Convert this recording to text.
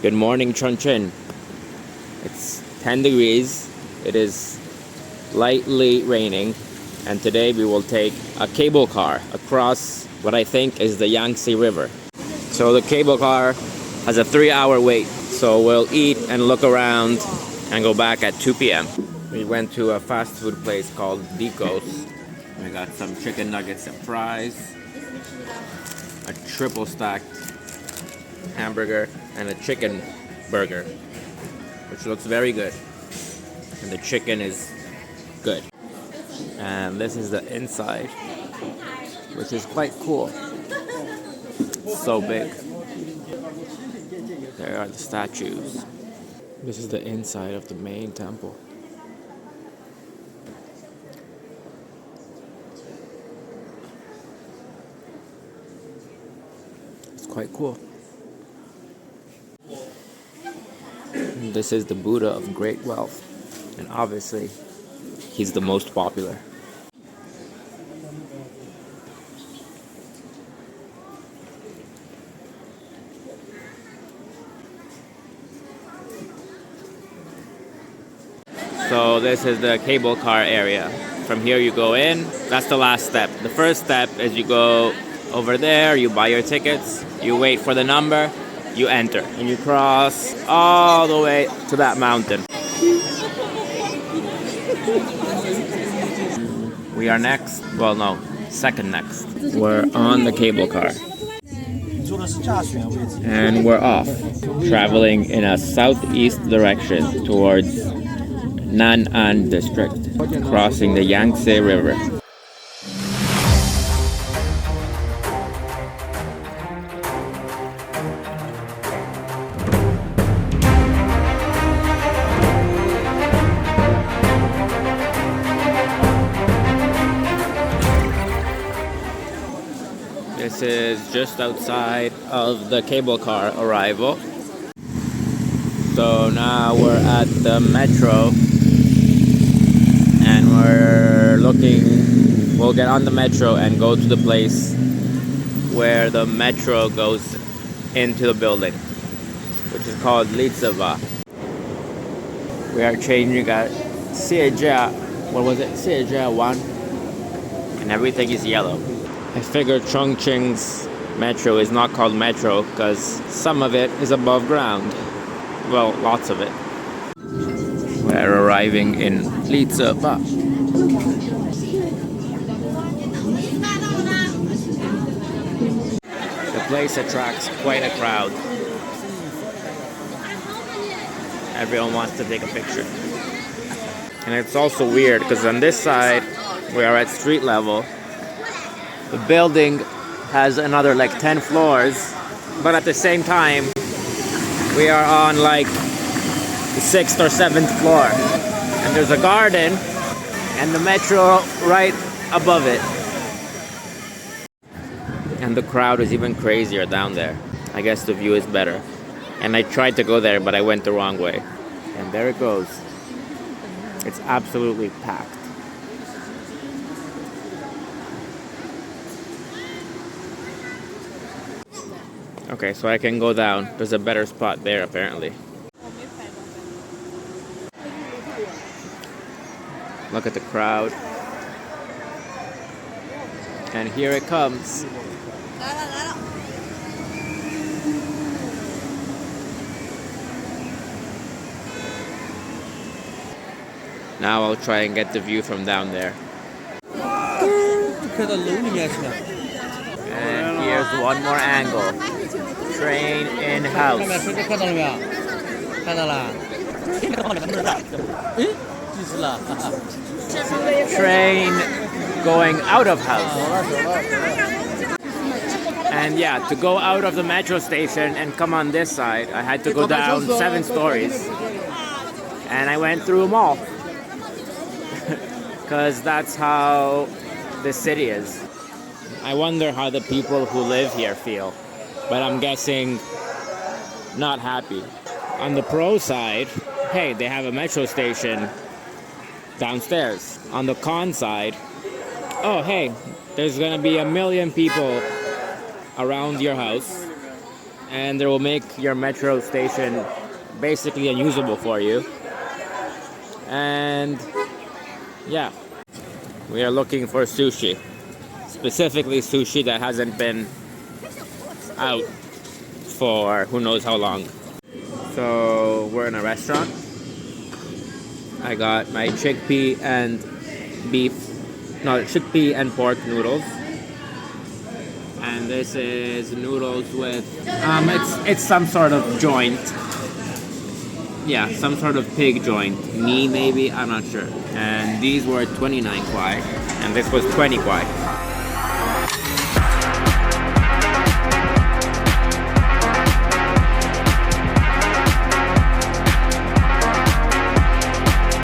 Good morning, Chongqing. It's 10 degrees. It is lightly raining, and today we will take a cable car across what I think is the Yangtze River. So the cable car has a 3-hour wait, so we'll eat and look around and go back at 2 p.m. We went to a fast food place called Dico's. We got some chicken nuggets and fries, a triple stacked hamburger, and a chicken burger, which looks very good. And the chicken is good. And this is the inside, which is quite cool. It's so big. There are the statues. This is the inside of the main temple. It's quite cool. This is the Buddha of great wealth, and obviously he's the most popular. So this is the cable car area. From here you go in. That's the last step. The first step is you go over there, you buy your tickets, you wait for the number, you enter, and you cross all the way to that mountain. We are next. Well, no, second next. We're on the cable car. And we're off, traveling in a southeast direction towards Nan'an district, crossing the Yangtze River. This is just outside of the cable car arrival. So now we're at the metro, and we'll get on the metro and go to the place where the metro goes into the building, which is called Liziba. We are changing at Xie what was it? Xie 1, and everything is yellow. I figured Chongqing's metro is not called metro because some of it is above ground. Well, lots of it. We're arriving in Liziba. The place attracts quite a crowd. Everyone wants to take a picture. And it's also weird because on this side, we are at street level. The building has another like 10 floors, but at the same time, we are on like the 6th or 7th floor. And there's a garden and the metro right above it. And the crowd is even crazier down there. I guess the view is better. And I tried to go there, but I went the wrong way. And there it goes. It's absolutely packed. Okay, so I can go down. There's a better spot there, apparently. Look at the crowd. And here it comes. Now I'll try and get the view from down there. And here's one more angle. Train in-house. Train going out of house. And yeah, to go out of the metro station and come on this side, I had to go down 7 stories. And I went through them all. Because that's how this city is. I wonder how the people who live here feel. But I'm guessing not happy. On the pro side, hey, they have a metro station downstairs. On the con side, oh hey, there's gonna be 1 million people around your house and they will make your metro station basically unusable for you. And yeah, we are looking for sushi, specifically sushi that hasn't been out for who knows how long. So we're in a restaurant. I got my chickpea and chickpea and pork noodles. And this is noodles with, it's some sort of joint. Yeah, some sort of pig joint. Knee maybe, I'm not sure. And these were 29 kwai, and this was 20 kwai.